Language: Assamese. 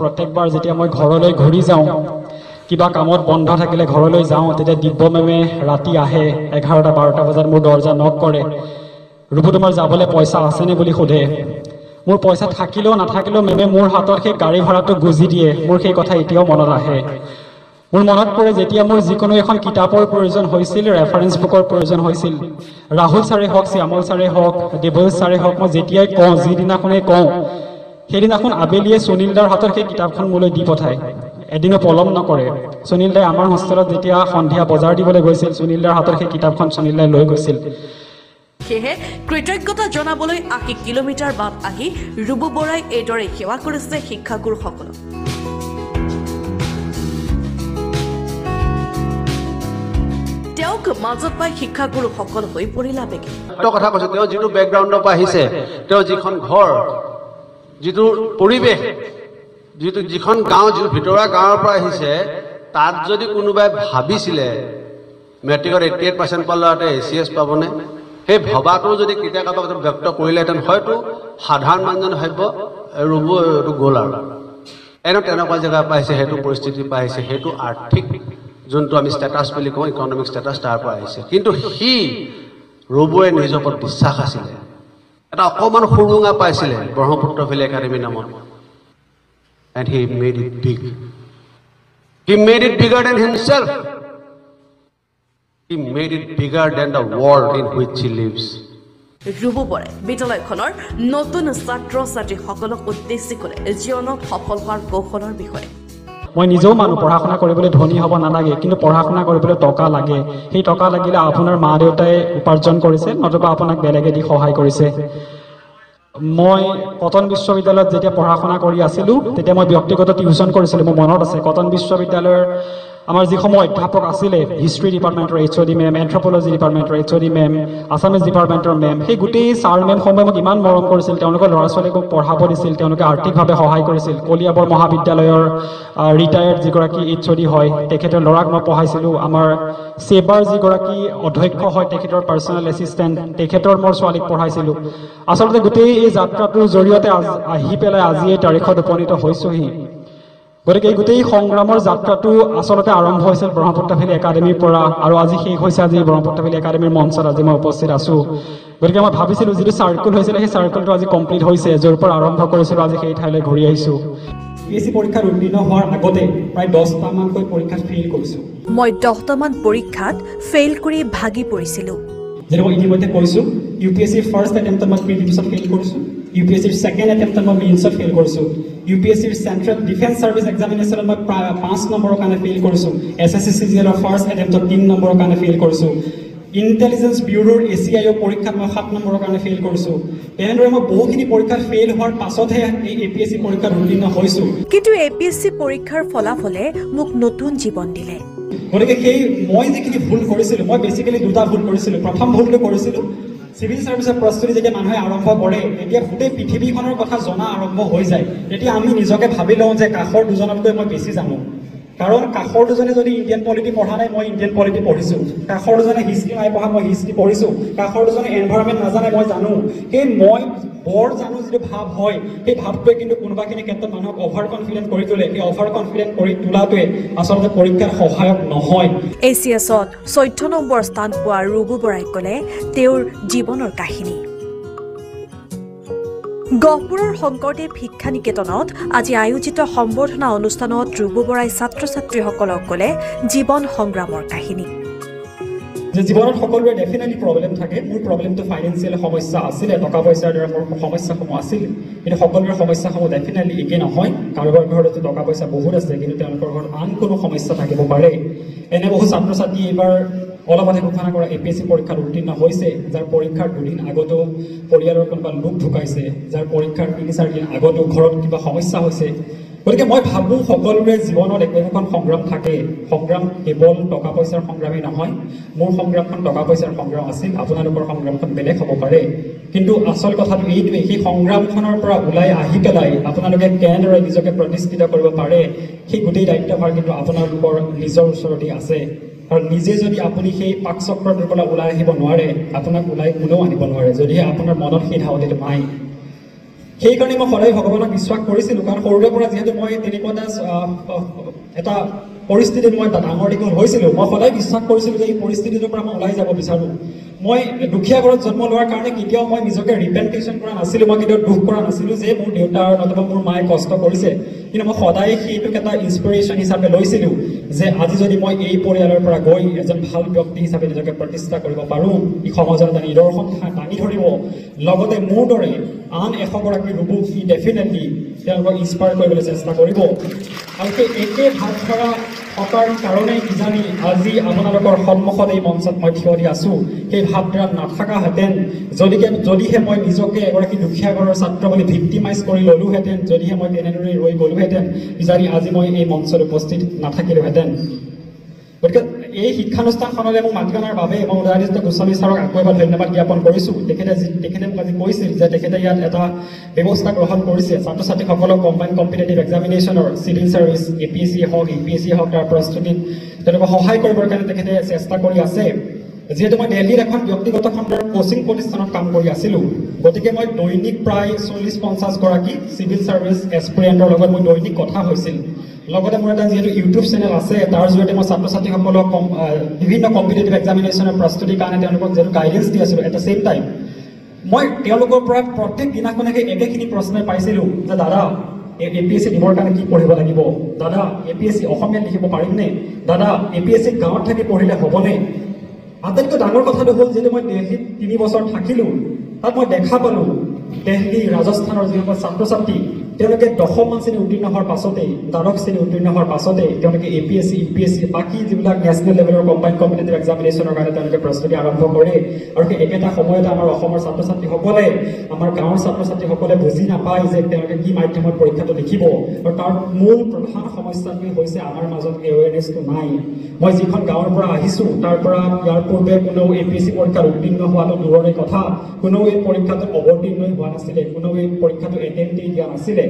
প্ৰত্যেকবাৰ যেতিয়া মই ঘৰলৈ ঘূৰি যাওঁ, কিবা কামত বন্ধ থাকিলে ঘৰলৈ যাওঁ, তেতিয়া দিব্য মেমে ৰাতি আহে 11-12 বজাত মোৰ দৰজা নক কৰে। ৰূপু তোমাৰ যাবলৈ পইচা আছেনে বুলি সোধে। মোৰ পইচা থাকিলেও নাথাকিলেও মেমে মোৰ হাতত সেই গাড়ী ভাড়াটো গুজি দিয়ে। মোৰ সেই কথা এতিয়াও মনত আহে। মোৰ মনত পৰে যেতিয়া মোৰ যিকোনো এখন কিতাপৰ প্ৰয়োজন হৈছিল, ৰেফাৰেন্স বুকৰ প্ৰয়োজন হৈছিল, ৰাহুল ছাৰে হওক, শ্যামল ছাৰে হওক, দেৱল ছাৰে হওক, মই যেতিয়াই কওঁ, যিদিনাখনেই কওঁ, সেইদিনাখন আবেলিয়ে সুনীল দাৰ হাতত সেই কিতাপখন মোলৈ দি পঠায়। এদিনো পলম নকৰে। সুনীল দাই আমাৰ হোষ্টেলত যেতিয়া সন্ধিয়া বজাৰ দিবলৈ গৈছিল, সুনীল দাৰ হাতত সেই কিতাপখন সুনীল দাই লৈ গৈছিল। সেয়েহে কৃতজ্ঞতা জনাবলৈ 80 কিলোমিটাৰ বাট আহি ৰুবু বৰাই এইদৰে সেৱা কৰিছে শিক্ষাগুৰুসকলক। তেওঁক মাজত পাই শিক্ষাগুৰুসকল হৈ পৰিল আবেগী। কথা কৈছে, তেওঁ যিটো বেকগ্ৰাউণ্ডৰ পৰা আহিছে, তেওঁ যিখন ঘৰ, যিটো পৰিৱেশ, যিখন গাঁও, যিটো ভিতৰুৱা গাঁৱৰ পৰা আহিছে, তাত যদি কোনোবাই ভাবিছিলে মেট্ৰিকত 88% পালে ACS পাবনে, সেই ভবাটো যদি কেতিয়া কাৰোবাক ব্যক্ত কৰিলেহেঁতেন, হয়তো সাধাৰণ মানুহজনে ভাবিব ৰুবু এইটো গ'ল আৰু তেনেকুৱা জেগাৰ পৰা আহিছে, সেইটো পৰিস্থিতিৰ পৰা আহিছে, সেইটো আৰ্থিক যোনটো আমি ষ্টেটাছ বুলি কওঁ, ইকনমিক ষ্টেটাছ, তাৰ পৰা আহিছে। কিন্তু ৰুবুৱে নিজৰ ওপৰত বিশ্বাস আছিলে, এটা অকণমান সুৰুঙা পাইছিলে ব্ৰহ্মপুত্ৰ ভেলী একাডেমী নামত। And he made it big. He made it bigger than himself. He made it bigger than the world in which he lives. Rubu বৰাই বিদ্যালয়খনৰ নতুন ছাত্ৰ ছাত্ৰীসকলক উদ্দেশ্যি কৰে জীৱনত সফল হোৱাৰ কৌশলৰ বিষয়ে। মই নিজেও মানুহ, পঢ়া শুনা কৰিবলৈ ধনী হ'ব নালাগে, কিন্তু পঢ়া শুনা কৰিবলৈ টকা লাগে। সেই টকা লাগিলে আপোনাৰ মা দেউতাই উপাৰ্জন কৰিছে, নতুবা আপোনাক বেলেগে দি সহায় কৰিছে। মই কটন বিশ্ববিদ্যালয়ত যেতিয়া পঢ়া শুনা কৰি আছিলোঁ, তেতিয়া মই ব্যক্তিগত টিউশ্যন কৰিছিলোঁ। মোৰ মনত আছে কটন বিশ্ববিদ্যালয়ৰ আমাৰ যিসমূহ অধ্যাপক আছিলে, হিষ্ট্ৰী ডিপাৰ্টমেণ্টৰ HOD মেম, এন্থ্ৰপলজি ডিপাৰ্টমেণ্টৰ HOD মেম, আছামিজ ডিপাৰ্টমেণ্টৰ মেম, সেই গোটেই ছাৰ মেমসমূহে মোক ইমান মৰম কৰিছিল। তেওঁলোকৰ ল'ৰা ছোৱালীক মোক পঢ়াব দিছিল, তেওঁলোকে আৰ্থিকভাৱে সহায় কৰিছিল। কলিয়াবৰ মহাবিদ্যালয়ৰ ৰিটায়াৰ্ড যিগৰাকী HOD হয়, তেখেতৰ ল'ৰাক মই পঢ়াইছিলোঁ। আমাৰ চেবাৰ যিগৰাকী অধ্যক্ষ হয়, তেখেতৰ পাৰ্চনেল এছিষ্টেণ্ট, তেখেতৰ মোৰ ছোৱালীক পঢ়াইছিলোঁ। আচলতে গোটেই এই যাত্ৰাটোৰ জৰিয়তে আহি পেলাই আজি এই তাৰিখত উপনীত হৈছোহি। গতিকে এই গোটেই সংগ্ৰামৰ যাত্ৰাটো আচলতে আৰম্ভ হৈছিল ব্ৰহ্মপুত্ৰ ভেলী একাডেমীৰ পৰা, আৰু আজি শেষ হৈছে আজি ব্ৰহ্মপুত্ৰ ভেলী একাডেমীৰ মঞ্চত আজি মই উপস্থিত আছোঁ। গতিকে মই ভাবিছিলোঁ যিটো চাৰ্কুল হৈছিলে, সেই চাৰ্কুলটো আজি কমপ্লিট হৈছে। য'ৰ পৰা আৰম্ভ কৰিছিলোঁ আজি সেই ঠাইলৈ ঘূৰি আহিছোঁ। UPSC পৰীক্ষাত উত্তীৰ্ণ হোৱাৰ আগতে প্ৰায় 10টামানকৈ পৰীক্ষাত ফেইল কৰিছোঁ। মই 10টামান পৰীক্ষাত ফেইল কৰি ভাগি পৰিছিলোঁ। যেনে মই ইতিমধ্যে কৈছোঁ, UPSCৰ ফাৰ্ষ্ট এটেম্পটত মই প্ৰিলিমছত ফেইল কৰিছোঁ, UPSCৰ ছেকেণ্ড এটেম্পটত মই মেইনছত ফেইল কৰিছোঁ, UPSCৰ চেণ্ট্ৰেল ডিফেন্স ছাৰ্ভিচ এক্সামিনেশ্যনত মই 5 নম্বৰৰ কাৰণে ফেইল কৰিছোঁ, SSC CGLৰ ফাৰ্ষ্ট এটেম্পটত 3 নম্বৰৰ কাৰণে ফেইল কৰিছোঁ, ইণ্টেলিজেন্স ব্যুৰোৰ ACIO পৰীক্ষাত মই 7 নম্বৰৰ কাৰণে ফেইল কৰিছোঁ। এনেদৰে মই বহুখিনি পৰীক্ষাত ফেইল হোৱাৰ পাছতহে এই APSC পৰীক্ষাত উত্তীৰ্ণ হৈছোঁ। কিন্তু APSC পৰীক্ষাৰ ফলাফলে মোক নতুন জীৱন দিলে। গতিকে মই যিখিনি ভুল কৰিছিলোঁ, মই বেছিকেলি 2টা ভুল কৰিছিলোঁ। প্ৰথম ভুলটো কৰিছিলোঁ, চিভিল ছাৰ্ভিচৰ প্ৰস্তুতি যেতিয়া মানুহে আৰম্ভ কৰে, তেতিয়া গোটেই পৃথিৱীখনৰ কথা জনা আৰম্ভ হৈ যায়। তেতিয়া আমি নিজকে ভাবি লওঁ যে কাষৰ দুজনতকৈ মই বেছি জানো। কাৰণ কাষৰ দুজনে যদি ইণ্ডিয়ান পলিটি পঢ়া নাই, মই ইণ্ডিয়ান পলিটি পঢ়িছোঁ। কাষৰ দুজনে হিষ্ট্ৰী নাই পঢ়া, মই হিষ্ট্ৰী পঢ়িছোঁ। কাষৰ দুজনে এনভাইৰনমেণ্ট নাজানে, মই জানো। সেই মই বৰ জানো যিটো ভাৱ হয়, সেই ভাৱটোৱে কিন্তু কোনোবাখিনি ক্ষেত্ৰত মানুহক অভাৰ কনফিডেণ্ট কৰি তোলে। সেই অভাৰ কনফিডেণ্ট কৰি তোলাটোৱে আচলতে পৰীক্ষাত সহায়ক নহয়। ACSত 14 নম্বৰ স্থান পোৱা ৰুবু বৰাই ক'লে তেওঁৰ জীৱনৰ কাহিনী। গহপুৰৰ শংকৰদেৱ শিক্ষা নিকেতনত আজি আয়োজিত সম্বৰ্ধনা অনুষ্ঠানত ৰুবু বৰাই ছাত্ৰ ছাত্ৰীসকলক ক'লে জীৱন সংগ্ৰামৰ কাহিনী। যে জীৱনত সকলোৰে ডেফিনেটলি প্ৰব্লেম থাকে। মোৰ প্ৰব্লেমটো ফাইনেন্সিয়েল সমস্যা আছিলে, টকা পইচাৰ দৰে সমস্যাসমূহ আছিল। কিন্তু সকলোৰে সমস্যাসমূহ ডেফিনেটলি একে নহয়। কাৰোবাৰ ঘৰত টকা পইচা বহুত আছে, কিন্তু তেওঁলোকৰ ঘৰত আন কোনো সমস্যা থাকিব পাৰে। এনে বহু ছাত্ৰ ছাত্ৰী এইবাৰ অলপতে ঘোষণা কৰা APSC পৰীক্ষাত উত্তীৰ্ণ হৈছে, যাৰ পৰীক্ষাৰ 2 দিন আগতো পৰিয়ালৰ কোনোবা লোক ঢুকাইছে, যাৰ পৰীক্ষাৰ 3-4 দিন আগতো ঘৰত কিবা সমস্যা হৈছে। গতিকে মই ভাবোঁ সকলোৰে জীৱনত একোখন সংগ্ৰাম থাকে। সংগ্ৰাম কেৱল টকা পইচাৰ সংগ্ৰামেই নহয়। মোৰ সংগ্ৰামখন টকা পইচাৰ সংগ্ৰাম আছিল, আপোনালোকৰ সংগ্ৰামখন বেলেগ হ'ব পাৰে। কিন্তু আচল কথাটো এইটোৱে, সেই সংগ্ৰামখনৰ পৰা ওলাই আহি পেলাই আপোনালোকে কেনেদৰে নিজকে প্ৰতিষ্ঠিত কৰিব পাৰে, সেই গোটেই দায়িত্বভাৰ কিন্তু আপোনালোকৰ নিজৰ ওচৰতে আছে। আৰু নিজে যদি আপুনি সেই পাকচক্ৰটোৰ পৰা ওলাই আহিব নোৱাৰে, আপোনাক ওলাই কোনেও আনিব নোৱাৰে, যদিহে আপোনাৰ মনত সেই ধাৰণাটো নাই। সেইকাৰণে মই সদায় ভগৱানক বিশ্বাস কৰিছিলোঁ, কাৰণ সৰুৰে পৰা যিহেতু মই তেনেকুৱা এটা পৰিস্থিতিত মই ডাঙৰ দীঘল হৈছিলোঁ, মই সদায় বিশ্বাস কৰিছিলোঁ যে এই পৰিস্থিতিটোৰ পৰা মই ওলাই যাব বিচাৰোঁ। মই দুখীয়া ঘৰত জন্ম লোৱাৰ কাৰণে কেতিয়াও মই নিজকে ৰিপেণ্টেশ্যন কৰা নাছিলোঁ, মই কেতিয়াও দুখ কৰা নাছিলোঁ যে মোৰ দেউতা নতুবা মোৰ মায়ে কষ্ট কৰিছে, কিন্তু মই সদায় সেইটোক এটা ইনস্পিৰেশ্যন হিচাপে লৈছিলোঁ যে আজি যদি মই এই পৰিয়ালৰ পৰা গৈ এজন ভাল ব্যক্তি হিচাপে নিজকে প্ৰতিষ্ঠা কৰিব পাৰোঁ, ই সমাজত এটা নিদৰ্শন দাঙি ধৰিব, লগতে মোৰ দৰে আন 100গৰাকী ৰূপক ই ডেফিনেটলি তেওঁলোকক ইনস্পায়াৰ কৰিবলৈ চেষ্টা কৰিব। আৰু সেই একে ভাৱ ধৰা থকাৰ কাৰণেই কিজানি আজি আপোনালোকৰ সন্মুখত এই মঞ্চত মই থিয় দি আছোঁ। সেই ভাৱধাৰা নাথাকাহেঁতেন, যদিহে মই নিজকে এগৰাকী দুখীয়া ঘৰৰ ছাত্ৰ বুলি ভিক্টিমাইজ কৰি ল'লোহেঁতেন, যদিহে মই তেনেদৰে ৰৈ গ'লোহেঁতেন, কিজানি আজি মই এই মঞ্চত উপস্থিত নাথাকিলোহেঁতেন। গতিকে এই শিক্ষানুষ্ঠানখনলৈ মোক মাতি অনাৰ বাবে মই উদয়াদিত্য গোস্বামী ছাৰক আকৌ এবাৰ ধন্যবাদ জ্ঞাপন কৰিছোঁ। তেখেতে মোক আজি কৈছিল যে তেখেতে ইয়াত এটা ব্যৱস্থা গ্ৰহণ কৰিছে, ছাত্ৰ ছাত্ৰীসকলক কম্বাইন কম্পিটিটিভ এক্সামিনেশ্যনৰ চিভিল ছাৰ্ভিচ APSC হওক UPSC হওক তাৰ প্ৰস্তুতিত তেওঁলোকক সহায় কৰিবৰ কাৰণে তেখেতে চেষ্টা কৰি আছে। যিহেতু মই দিল্লীত এখন ব্যক্তিগত খণ্ডৰ কোচিং প্ৰতিষ্ঠানত কাম কৰি আছিলোঁ, গতিকে মই দৈনিক প্ৰায় 40-50 গৰাকী চিভিল ছাৰ্ভিচ এছপিৰেণ্টৰ লগত মই দৈনিক কথা হৈছিল। লগতে মোৰ এটা যিহেতু ইউটিউব চেনেল আছে, তাৰ জৰিয়তে মই ছাত্ৰ ছাত্ৰীসকলক বিভিন্ন কম্পিটিটিভ এক্সামিনেশ্যনৰ প্ৰস্তুতিৰ কাৰণে তেওঁলোকক যিহেতু গাইডেঞ্চ দি আছিলোঁ, এট দ্য ছেইম টাইম মই তেওঁলোকৰ পৰা প্ৰত্যেক দিনাখনে সেই একেখিনি প্ৰশ্নই পাইছিলোঁ যে দাদা APSC দিবৰ কাৰণে কি পঢ়িব লাগিব, দাদা APSC অসমীয়াত লিখিব পাৰিমনে, দাদা APSC গাঁৱত থাকি পঢ়িলে হ'বনে। আটাইতকৈ ডাঙৰ কথাটো হ'ল যিহেতু মই দিল্লীত 3 বছৰ থাকিলোঁ, তাত মই দেখা পালোঁ দিল্লী ৰাজস্থানৰ যিসকল ছাত্ৰ ছাত্ৰী তেওঁলোকে 10মান শ্ৰেণী উত্তীৰ্ণ হোৱাৰ পাছতেই, 12 শ্ৰেণী উত্তীৰ্ণ হোৱাৰ পাছতেই তেওঁলোকে APSC UPSC বাকী যিবিলাক নেশ্যনেল লেভেলৰ কম্বাইন কম্পিটিটিভ এক্সামিনেশ্যনৰ কাৰণে তেওঁলোকে প্ৰস্তুতি আৰম্ভ কৰে। আৰু সেই একেটা সময়তে আমাৰ অসমৰ ছাত্ৰ ছাত্ৰীসকলে, আমাৰ গাঁৱৰ ছাত্ৰ ছাত্ৰীসকলে বুজি নাপায় যে তেওঁলোকে কি মাধ্যমত পৰীক্ষাটো লিখিব, আৰু তাৰ মূল প্ৰধান সমস্যাটোৱেই হৈছে আমাৰ মাজত এৱেৰনেছটো নাই। মই যিখন গাঁৱৰ পৰা আহিছোঁ তাৰ পৰা ইয়াৰ পূৰ্বে কোনেও APSC পৰীক্ষাত উত্তীৰ্ণ হোৱাটো দূৰৰে কথা, কোনেও এই পৰীক্ষাটোত অৱতীৰ্ণই হোৱা নাছিলে, কোনেও এই পৰীক্ষাটো এটেম্পটেই দিয়া নাছিলে।